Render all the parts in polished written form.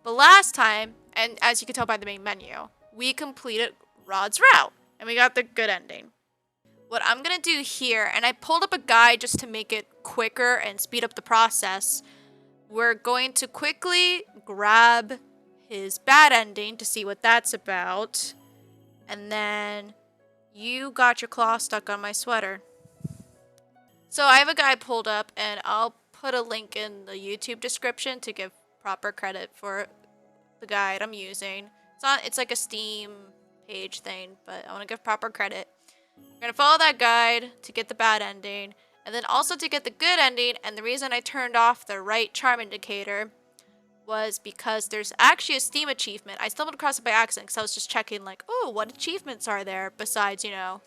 But last time, and as you can tell by the main menu, we completed Rod's route, and we got the good ending. What I'm gonna do here, and I pulled up a guide just to make it quicker and speed up the process. We're going to quickly grab his bad ending to see what that's about. And then you got your claw stuck on my sweater. So I have a guide pulled up, and I'll put a link in the YouTube description to give proper credit for the guide I'm using. It's like a Steam page thing, but I want to give proper credit. We're going to follow that guide to get the bad ending, and then also to get the good ending. And the reason I turned off the right charm indicator was because there's actually a Steam achievement. I stumbled across it by accident because I was just checking like, oh, what achievements are there besides, you know,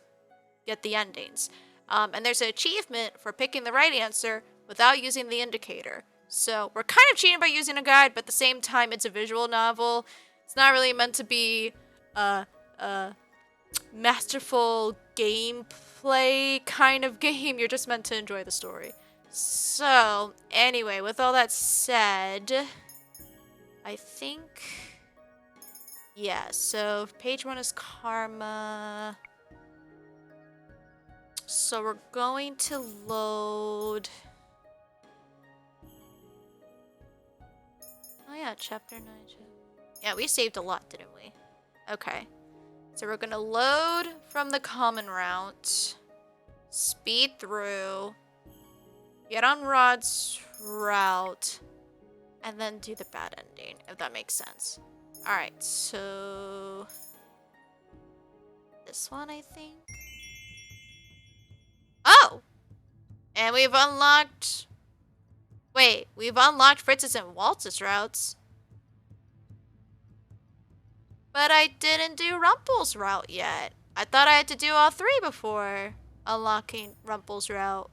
get the endings. And there's an achievement for picking the right answer without using the indicator. So we're kind of cheating by using a guide, but at the same time, it's a visual novel. It's not really meant to be a masterful gameplay kind of game. You're just meant to enjoy the story. So, anyway, with all that said, I think... yeah, so page 1 is Karma. So we're going to load... oh yeah, chapter 9. Yeah, we saved a lot, didn't we? Okay. So we're gonna load from the common route, speed through, get on Rod's route, and then do the bad ending, if that makes sense. Alright, so... this one, I think? Oh! And we've unlocked... wait, we've unlocked Fritz's and Waltz's routes. But I didn't do Rumpel's route yet. I thought I had to do all 3 before unlocking Rumpel's route.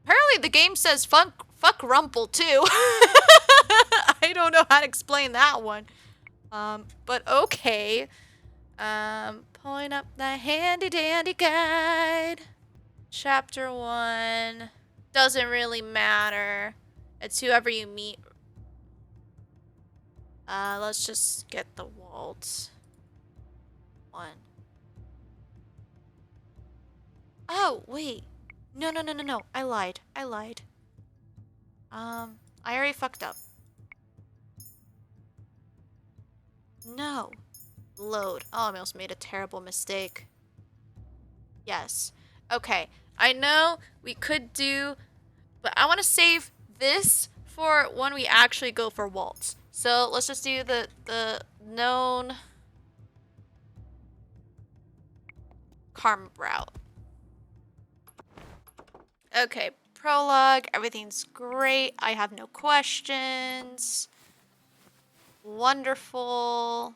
Apparently the game says fuck Rumpel too. I don't know how to explain that one. But okay. Pulling up the handy dandy guide. Chapter 1. Doesn't really matter. It's whoever you meet. Let's just get the waltz. 1. Oh, wait. No. I lied. I already fucked up. No. Load. Oh, I almost made a terrible mistake. Yes. Okay. I know we could do... but I want to save this for when we actually go for waltz. So let's just do the known Karma route. Okay, prologue. Everything's great. I have no questions. Wonderful.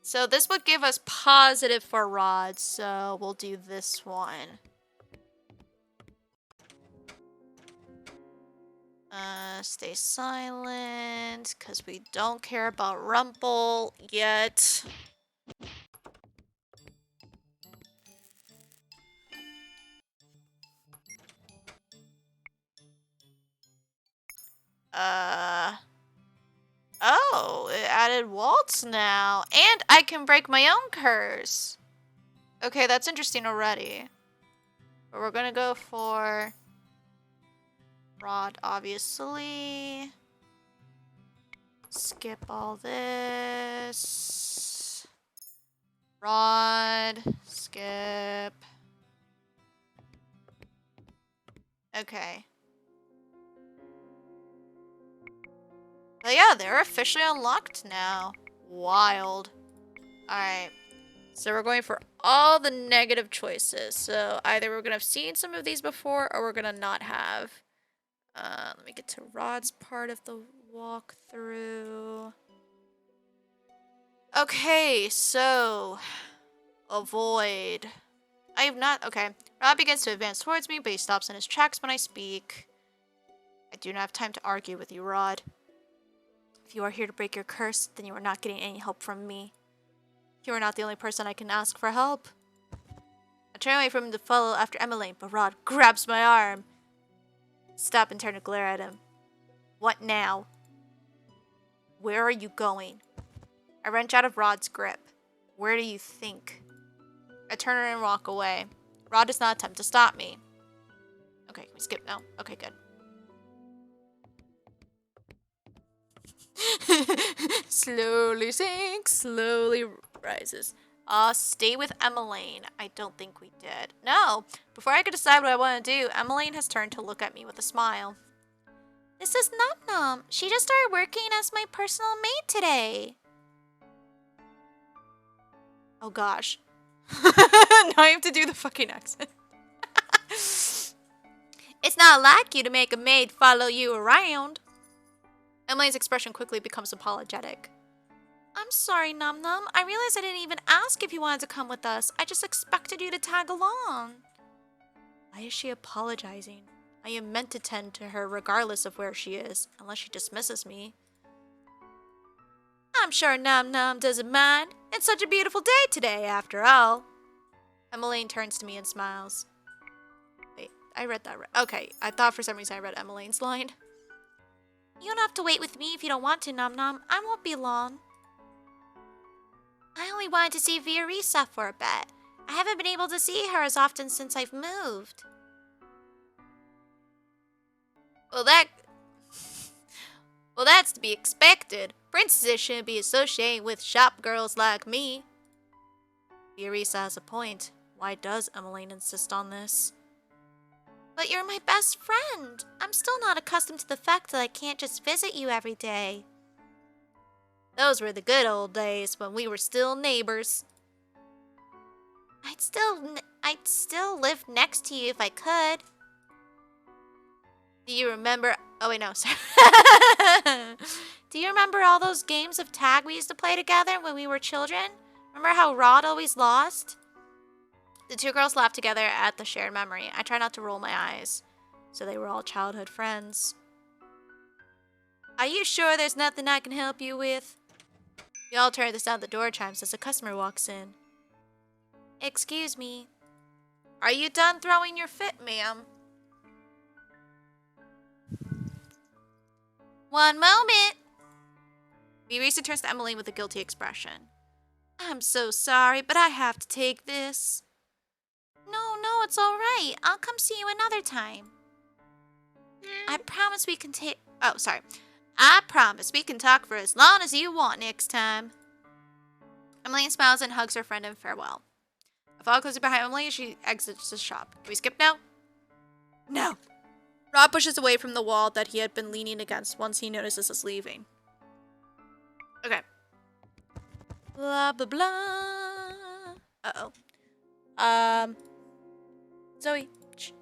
So this would give us positive for Rod, so we'll do this one. Stay silent, because we don't care about Rumpel yet. Oh, it added waltz now. And I can break my own curse. Okay, that's interesting already. But we're gonna go for Rod, obviously. Skip all this. Rod, skip. Okay. But yeah, they're officially unlocked now. Wild. Alright. So we're going for all the negative choices. So either we're going to have seen some of these before, or we're going to not have. Let me get to Rod's part of the walkthrough. Okay, so... avoid. I have not... okay. Rod begins to advance towards me, but he stops in his tracks when I speak. I do not have time to argue with you, Rod. If you are here to break your curse, then you are not getting any help from me. You are not the only person I can ask for help. I turn away from him to follow after Emmeline, but Rod grabs my arm. Stop and turn to glare at him. What now? Where are you going? I wrench out of Rod's grip. Where do you think? I turn around and walk away. Rod does not attempt to stop me. Okay, can we skip now? Okay, good. Slowly sinks, slowly rises. Stay with Emmeline. I don't think we did. No, before I could decide what I want to do, Emmeline has turned to look at me with a smile. This is Nom-Nom. She just started working as my personal maid today. Oh gosh. Now I have to do the fucking accent. It's not like you to make a maid follow you around. Emily's expression quickly becomes apologetic. I'm sorry, Nom-Nom. I realized I didn't even ask if you wanted to come with us. I just expected you to tag along. Why is she apologizing? I am meant to tend to her regardless of where she is, unless she dismisses me. I'm sure Nom-Nom doesn't mind. It's such a beautiful day today, after all. Emmeline turns to me and smiles. Wait, I read that right. Okay, I thought for some reason I read Emmeline's line. You don't have to wait with me if you don't want to, Nom-Nom. I won't be long. I only wanted to see Fiorisa for a bit. I haven't been able to see her as often since I've moved. Well, that's to be expected. Princesses shouldn't be associated with shop girls like me. Fiorisa has a point. Why does Emmeline insist on this? But you're my best friend. I'm still not accustomed to the fact that I can't just visit you every day. Those were the good old days when we were still neighbors. I'd still live next to you if I could. Do you remember? Oh wait, no, sorry. Do you remember all those games of tag we used to play together when we were children? Remember how Rod always lost? The two girls laughed together at the shared memory. I try not to roll my eyes. So they were all childhood friends. Are you sure there's nothing I can help you with? We all turn to sound the door chimes as a customer walks in. Excuse me. Are you done throwing your fit, ma'am? One moment. Fiorisa turns to Emmeline with a guilty expression. I'm so sorry, but I have to take this. No, it's all right. I'll come see you another time. I promise we can I promise we can talk for as long as you want next time. Emmeline smiles and hugs her friend in farewell. I follow closely behind Emmeline as she exits the shop. Can we skip now? No. Rob pushes away from the wall that he had been leaning against once he notices us leaving. Okay. Blah, blah, blah. Uh-oh. Zoe. Shh.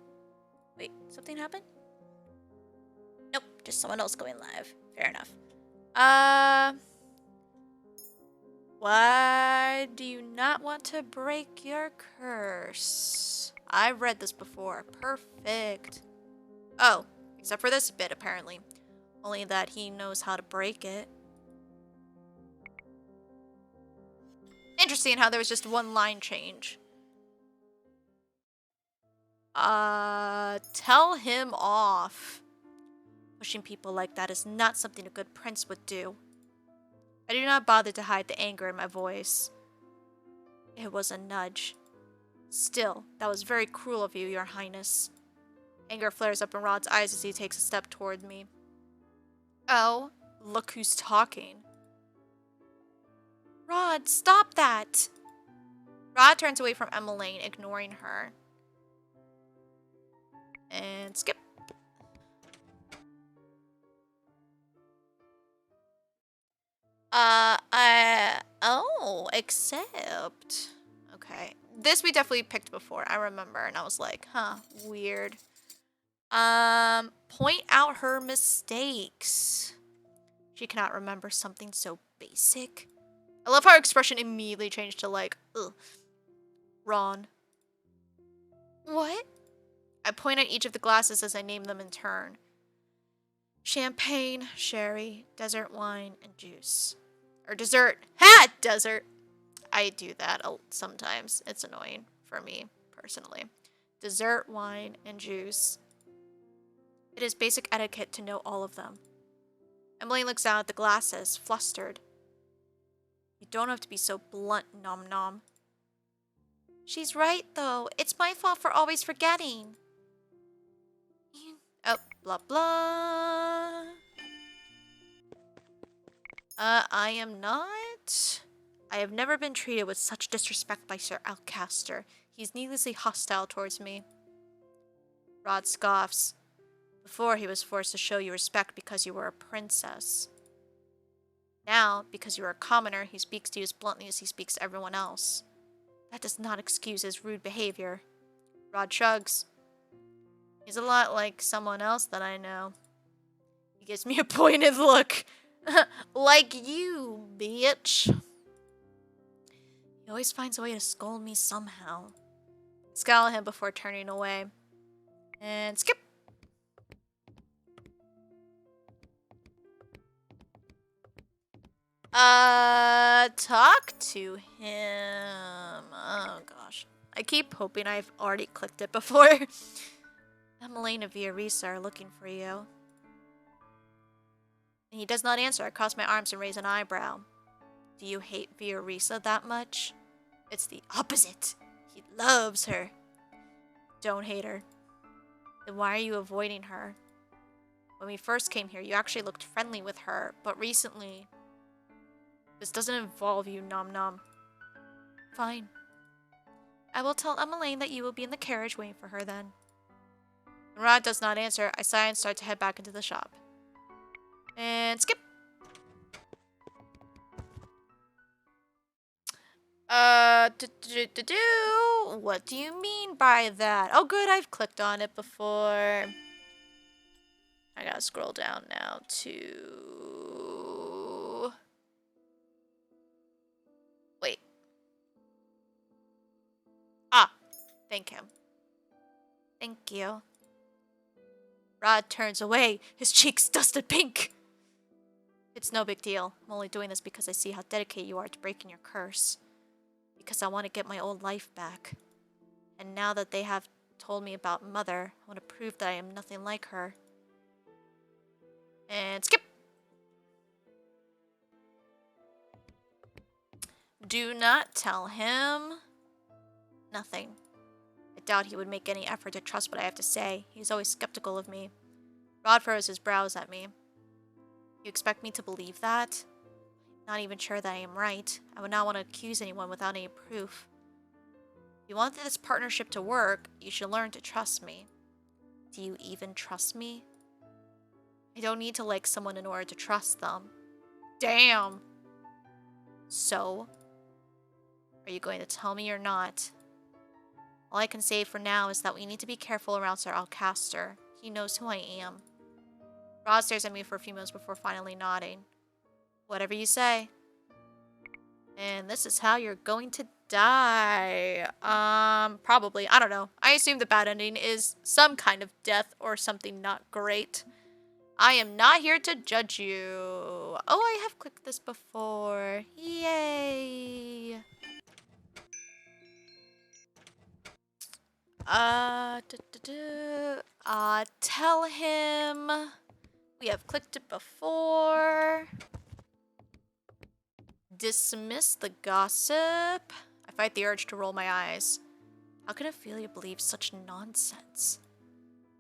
Wait, something happened? Nope, just someone else going live. Fair enough. Why do you not want to break your curse? I've read this before. Perfect. Oh, except for this bit, apparently. Only that he knows how to break it. Interesting how there was just one line change. Tell him off. Pushing people like that is not something a good prince would do. I do not bother to hide the anger in my voice. It was a nudge. Still, that was very cruel of you, Your Highness. Anger flares up in Rod's eyes as he takes a step toward me. Oh, look who's talking. Rod, stop that! Rod turns away from Emmeline, ignoring her. And skip. Except. Okay. This we definitely picked before, I remember, and I was like, huh, weird. Point out her mistakes. She cannot remember something so basic. I love how her expression immediately changed to like, ugh. Ron. What? I point at each of the glasses as I name them in turn. Champagne, sherry, desert wine, and juice. Or dessert. Ha! Desert. I do that sometimes. It's annoying for me, personally. Dessert, wine, and juice. It is basic etiquette to know all of them. Emily looks down at the glasses, flustered. You don't have to be so blunt, Nom-Nom. She's right, though. It's my fault for always forgetting. Oh, blah, blah. I am not. I have never been treated with such disrespect by Sir Alcaster. He's needlessly hostile towards me. Rod scoffs. Before, he was forced to show you respect because you were a princess. Now, because you are a commoner, he speaks to you as bluntly as he speaks to everyone else. That does not excuse his rude behavior. Rod shrugs. He's a lot like someone else that I know. He gives me a pointed look. Like you, bitch. He always finds a way to scold me somehow. Scowl at him before turning away. And skip. Talk to him. Oh, gosh. I keep hoping I've already clicked it before. Emily and Viorisa are looking for you. And he does not answer. I cross my arms and raise an eyebrow. Do you hate Viorisa that much? It's the opposite. He loves her. Don't hate her. Then why are you avoiding her? When we first came here, you actually looked friendly with her, but recently... This doesn't involve you, Nom-Nom. Fine. I will tell Emmeline that you will be in the carriage waiting for her then. When Rod does not answer, I sigh and start to head back into the shop. And skip. What do you mean by that? Oh, good, I've clicked on it before. I gotta scroll down now to... Wait. Ah, thank him. Thank you. Rod turns away, his cheeks dusted pink. It's no big deal. I'm only doing this because I see how dedicated you are to breaking your curse. Because I want to get my old life back. And now that they have told me about Mother, I want to prove that I am nothing like her. And skip! Do not tell him nothing. I doubt he would make any effort to trust what I have to say. He's always skeptical of me. Rod furrows his brows at me. You expect me to believe that? I'm not even sure that I am right. I would not want to accuse anyone without any proof. If you want this partnership to work, you should learn to trust me. Do you even trust me? I don't need to like someone in order to trust them. Damn! So? Are you going to tell me or not? All I can say for now is that we need to be careful around Sir Alcaster. He knows who I am. Rod stares at me for a few moments before finally nodding. Whatever you say. And this is how you're going to die. Probably. I don't know. I assume the bad ending is some kind of death or something not great. I am not here to judge you. Oh, I have clicked this before. Yay. Tell him we have clicked it before. Dismiss the gossip. I fight the urge to roll my eyes. How can Ophelia believe such nonsense?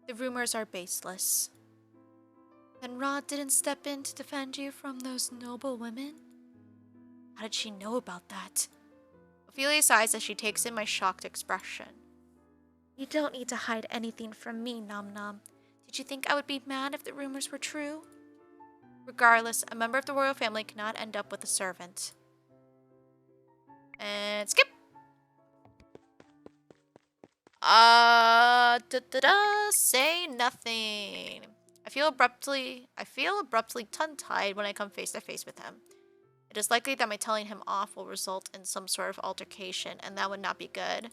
The rumors are baseless. Then Rod didn't step in to defend you from those noble women? How did she know about that? Ophelia sighs as she takes in my shocked expression. You don't need to hide anything from me, Nom-Nom. Did you think I would be mad if the rumors were true? Regardless, a member of the royal family cannot end up with a servant. And skip! Say nothing. I feel abruptly tongue-tied when I come face to face with him. It is likely that my telling him off will result in some sort of altercation, and that would not be good.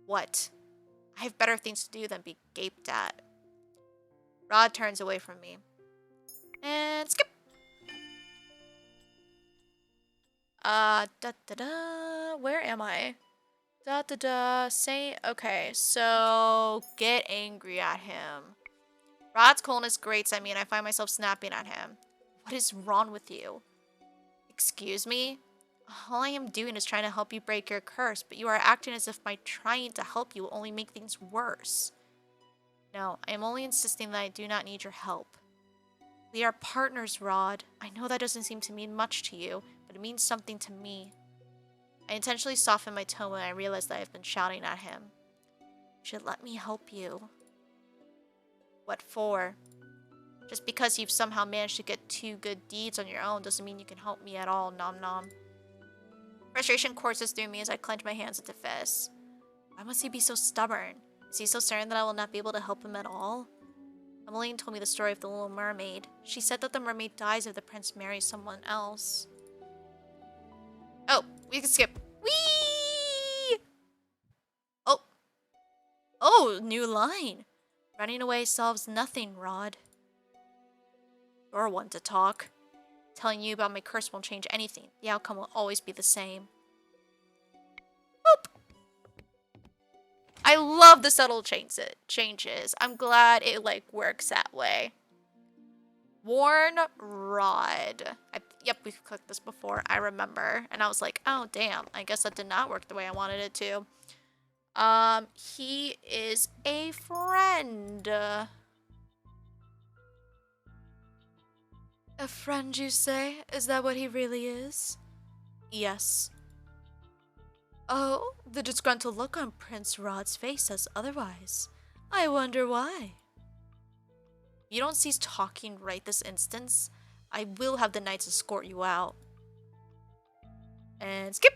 What? I have better things to do than be gaped at. Rod turns away from me. And skip! Da da da. Where am I? Da da da. Say, okay, so get angry at him. Rod's coldness grates at me and I find myself snapping at him. What is wrong with you? Excuse me? All I am doing is trying to help you break your curse, but you are acting as if my trying to help you will only make things worse. No, I am only insisting that I do not need your help. We are partners, Rod. I know that doesn't seem to mean much to you, but it means something to me. I intentionally softened my tone when I realized that I have been shouting at him. You should let me help you. What for? Just because you've somehow managed to get 2 good deeds on your own doesn't mean you can help me at all, Nom-Nom. Frustration courses through me as I clench my hands into fists. Why must he be so stubborn? Is he so certain that I will not be able to help him at all? Emmeline told me the story of the Little Mermaid. She said that the mermaid dies if the prince marries someone else. Oh, we can skip. Whee! Oh. Oh, new line. Running away solves nothing, Rod. You're one to talk. Telling you about my curse won't change anything. The outcome will always be the same. Boop. I love the subtle changes. I'm glad it works that way. Warn Rod. Yep, we've clicked this before. I remember. And I was like, oh damn. I guess that did not work the way I wanted it to. He is a friend. A friend, you say? Is that what he really is? Yes. Oh, the disgruntled look on Prince Rod's face says otherwise. I wonder why. If you don't cease talking right this instance, I will have the knights escort you out. And skip!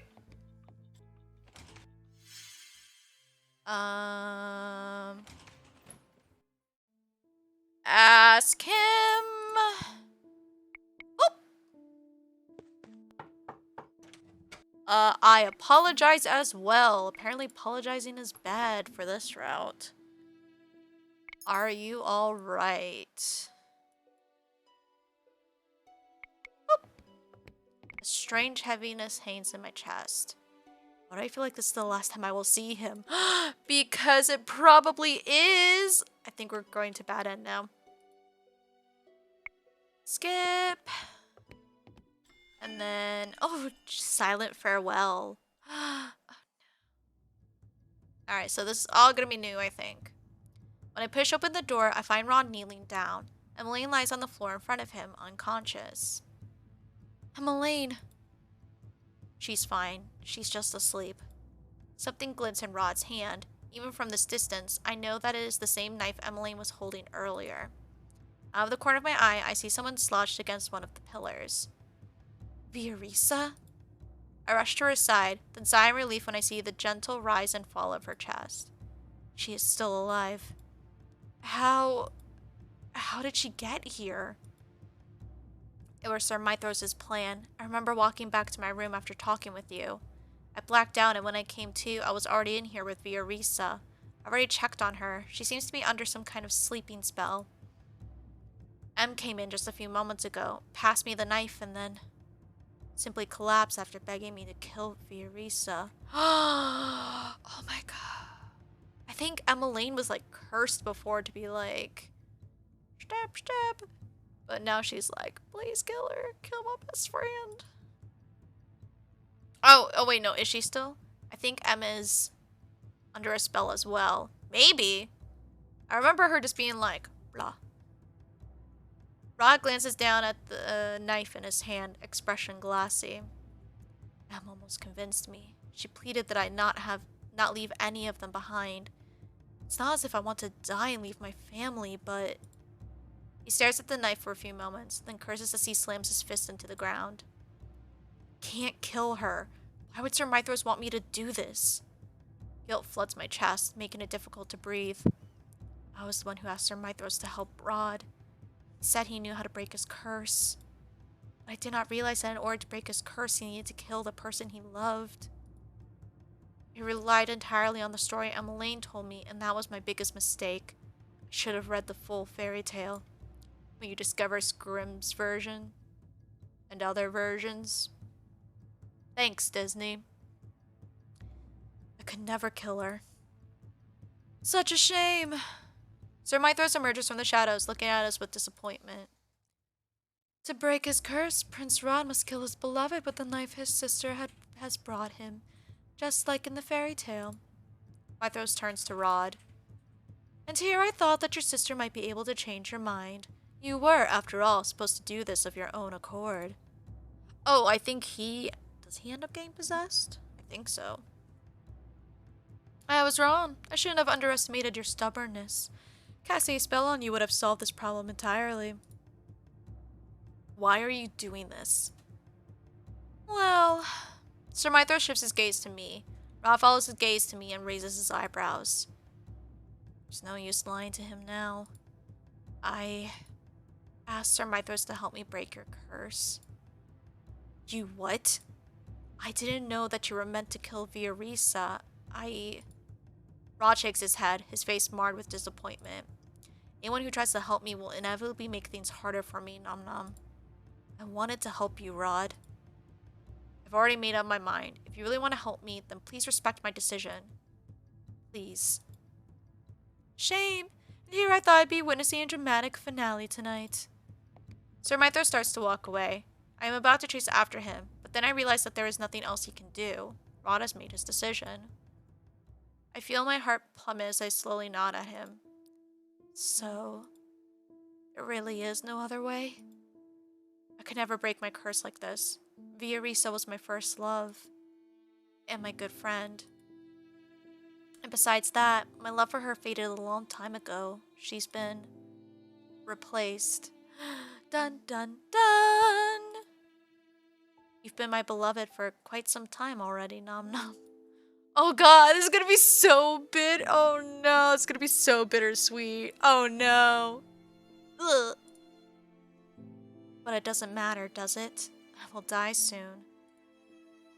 Ask him... I apologize as well. Apparently apologizing is bad for this route. Are you alright? A strange heaviness hangs in my chest. Why do I feel like this is the last time I will see him? Because it probably is! I think we're going to bad end now. Skip! And then, oh, silent farewell. Alright, so this is all gonna be new, I think. When I push open the door, I find Ron kneeling down. Emmeline lies on the floor in front of him, unconscious. Emmeline! She's fine. She's just asleep. Something glints in Rod's hand. Even from this distance, I know that it is the same knife Emmeline was holding earlier. Out of the corner of my eye, I see someone slouched against one of the pillars. Viorisa? I rush to her side, then sigh in relief when I see the gentle rise and fall of her chest. She is still alive. How did she get here? It was Sir Mythros' plan. I remember walking back to my room after talking with you. I blacked out, and when I came to, I was already in here with Viorisa. I already checked on her. She seems to be under some kind of sleeping spell. M came in just a few moments ago, passed me the knife, and then simply collapsed after begging me to kill Viorisa. Oh my god. I think Emmeline was cursed before to be like, stab, stab. But now she's like, please kill her. Kill my best friend. Oh wait, no, is she still? I think Emma's under a spell as well. Maybe. I remember her just being like, blah. Rod glances down at the knife in his hand, expression glassy. Em almost convinced me. She pleaded that I not leave any of them behind. It's not as if I want to die and leave my family, but... He stares at the knife for a few moments, then curses as he slams his fist into the ground. Can't kill her. Why would Sir Mythros want me to do this? Guilt floods my chest, making it difficult to breathe. I was the one who asked Sir Mythros to help Rod. He said he knew how to break his curse. But I did not realize that in order to break his curse, he needed to kill the person he loved. He relied entirely on the story Emmeline told me, and that was my biggest mistake. I should have read the full fairy tale. When you discover Grimm's version and other versions. Thanks, Disney. I could never kill her. Such a shame. Sir Mythros emerges from the shadows, looking at us with disappointment. To break his curse, Prince Rod must kill his beloved with the knife his sister has brought him, just like in the fairy tale. Mythros turns to Rod. And here I thought that your sister might be able to change your mind. You were, after all, supposed to do this of your own accord. Oh, I think does he end up getting possessed? I think so. I was wrong. I shouldn't have underestimated your stubbornness. Casting a spell on you would have solved this problem entirely. Why are you doing this? Well, Sir Mythros shifts his gaze to me. Rod follows his gaze to me and raises his eyebrows. There's no use lying to him now. I asked Sir Mythros to help me break your curse. You what? I didn't know that you were meant to kill Viorisa. Rod shakes his head, his face marred with disappointment. Anyone who tries to help me will inevitably make things harder for me, Nom-Nom. I wanted to help you, Rod. I've already made up my mind. If you really want to help me, then please respect my decision. Please. Shame. And here I thought I'd be witnessing a dramatic finale tonight. Sir Mythros starts to walk away. I am about to chase after him, but then I realize that there is nothing else he can do. Rod has made his decision. I feel my heart plummet as I slowly nod at him. So, there really is no other way? I could never break my curse like this. Viorisa was my first love. And my good friend. And besides that, my love for her faded a long time ago. She's been replaced. Dun dun dun! You've been my beloved for quite some time already, Nom-Nom. Oh god, this is gonna be so Oh no, it's gonna be so bittersweet. Oh no. Ugh. But it doesn't matter, does it? I will die soon.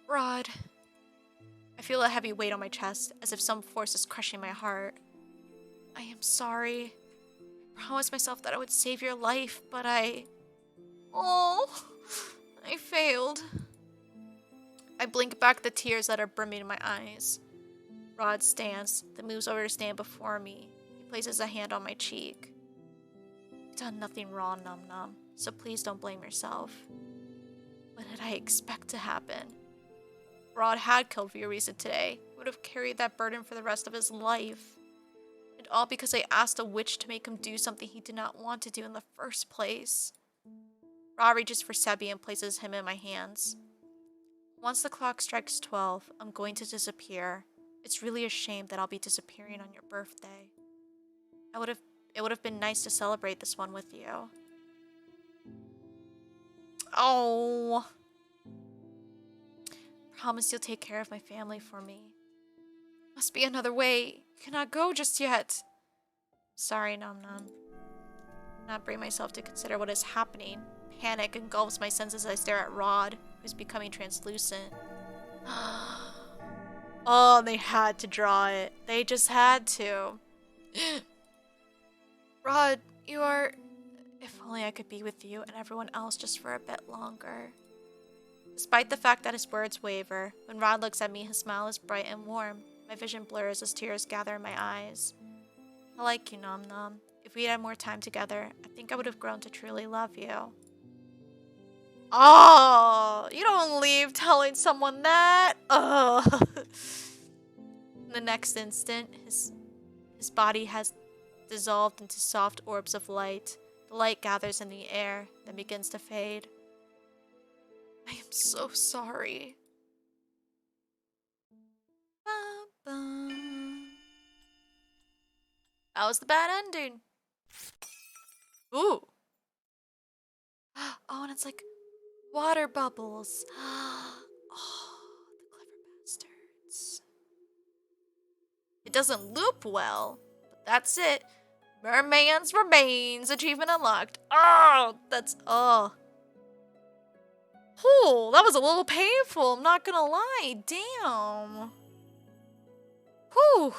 Rod. I feel a heavy weight on my chest, as if some force is crushing my heart. I am sorry. I promised myself that I would save your life, but I failed. I blink back the tears that are brimming in my eyes. Rod stands, then moves over to stand before me. He places a hand on my cheek. You've done nothing wrong, Nom-Nom, so please don't blame yourself. What did I expect to happen? Rod had killed Viorisa today. He would have carried that burden for the rest of his life. And all because I asked a witch to make him do something he did not want to do in the first place. Rod reaches for Sebi and places him in my hands. Once the clock strikes 12, I'm going to disappear. It's really a shame that I'll be disappearing on your birthday. It would have been nice to celebrate this one with you. Oh. Promise you'll take care of my family for me. Must be another way. You cannot go just yet. Sorry, Nom-Nom. I cannot bring myself to consider what is happening. Panic engulfs my senses as I stare at Rod, who's becoming translucent. Oh, they had to draw it. They just had to. Rod, you are... If only I could be with you and everyone else just for a bit longer. Despite the fact that his words waver, when Rod looks at me, his smile is bright and warm. My vision blurs as tears gather in my eyes. I like you, Nom-Nom. If we had more time together, I think I would have grown to truly love you. Oh, you don't leave telling someone that. Oh. In the next instant, his body has dissolved into soft orbs of light. The light gathers in the air, then begins to fade. I am so sorry. That was the bad ending. Ooh. Oh, and it's like water bubbles. Oh, the clever bastards. It doesn't loop well, but that's it. Merman's remains. Achievement unlocked. Oh, oh. Ooh, that was a little painful. I'm not gonna lie. Damn. Whew.